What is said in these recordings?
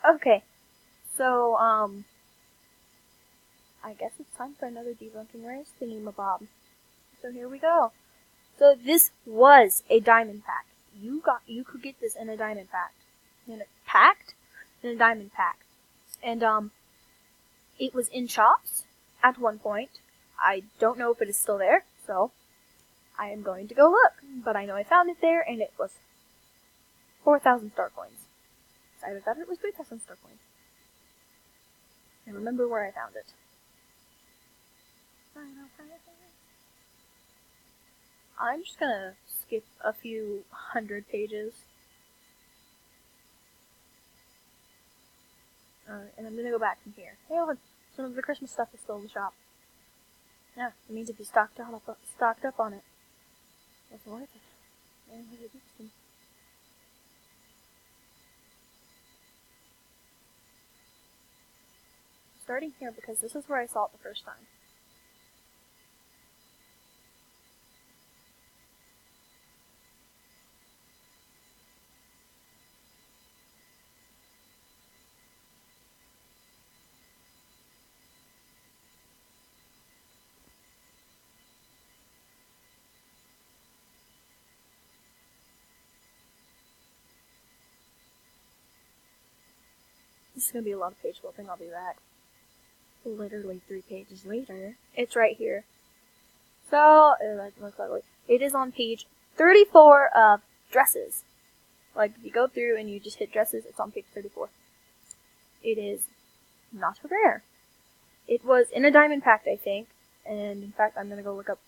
Okay, so, I guess it's time for another Debunking Rares thingamabob. So here we go. So this was a diamond pack. You could get this in a diamond pack. In a diamond pack. And, it was in shops at one point. I don't know if it is still there, so I am going to go look. But I know I found it there, and it was 4,000 star coins. I thought it was 3,000 star coins. I remember where I found it. I'm just gonna skip a few hundred pages. And I'm gonna go back from here. Hey, look, some of the Christmas stuff is still in the shop. Yeah, it means if you stocked up on it, it's worth it. And what it is to me. Starting here because this is where I saw it the first time. This is gonna be a lot of page flipping, I'll be back. Literally 3 pages later. It's right here. So, it is on page 34 of dresses. Like, if you go through and you just hit dresses, it's on page 34. It is not a rare. It was in a diamond pack, I think. And, in fact, I'm gonna go look up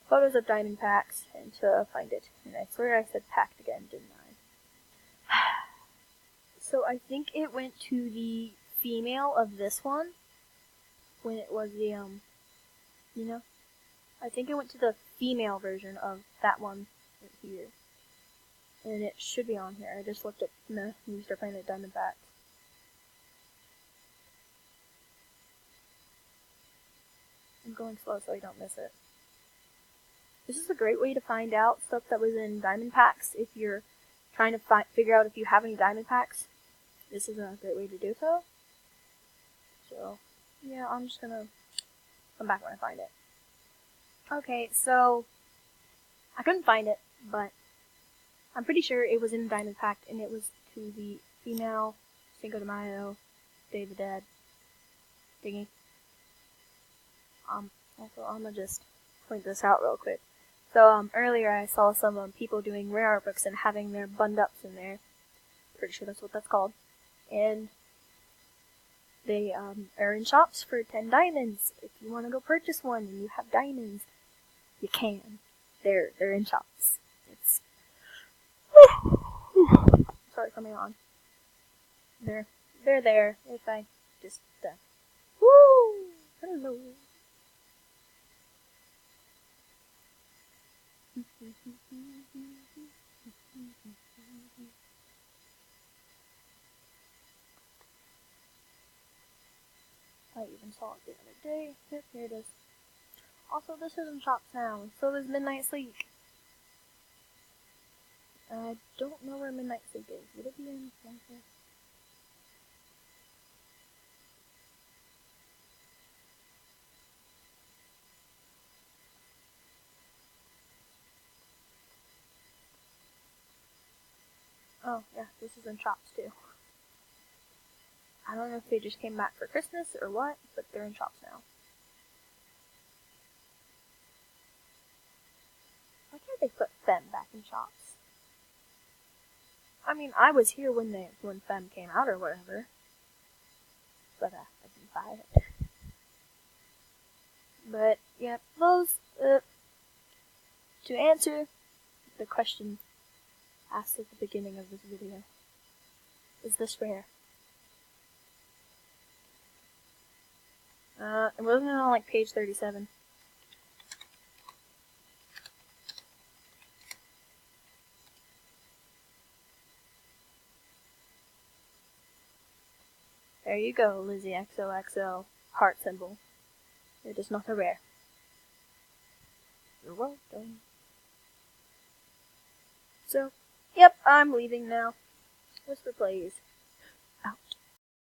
photos of diamond packs and to find it. And I swear I said packed again, didn't I? So, I think it went to the female of this one. When it was the, I think it went to the female version of that one right here. And it should be on here. I just looked up when we start playing the diamond packs. I'm going slow so I don't miss it. This is a great way to find out stuff that was in diamond packs. If you're trying to figure out if you have any diamond packs, this is a great way to do so. So, yeah, I'm just gonna come back when I find it. Okay, so I couldn't find it, but I'm pretty sure it was in a diamond pack, and it was to the female Cinco de Mayo, Day of the Dead thingy. Also, I'm gonna just point this out real quick. So, earlier I saw some people doing rare art books and having their bund ups in there. Pretty sure that's what that's called. And they are in shops for 10 diamonds. If you want to go purchase one and you have diamonds, you can. They're in shops. It's sorry for my yawn. They're there. If I just woo, hello. I even saw it the other day. Yep, here it is. Also, this is in shops now, and so is Midnight Sleep. I don't know where Midnight Sleep is. Would it be in one here? Oh, yeah, this is in shops too. I don't know if they just came back for Christmas or what, but they're in shops now. Why can't they put Fem back in shops? I mean, I was here when Fem came out or whatever, but I didn't buy it. But yeah, those to answer the question asked at the beginning of this video, is this rare? It wasn't on like page 37. There you go, Lizzie XOXO, heart symbol. It is not a rare. You're welcome. So, yep, I'm leaving now. Whisper plays.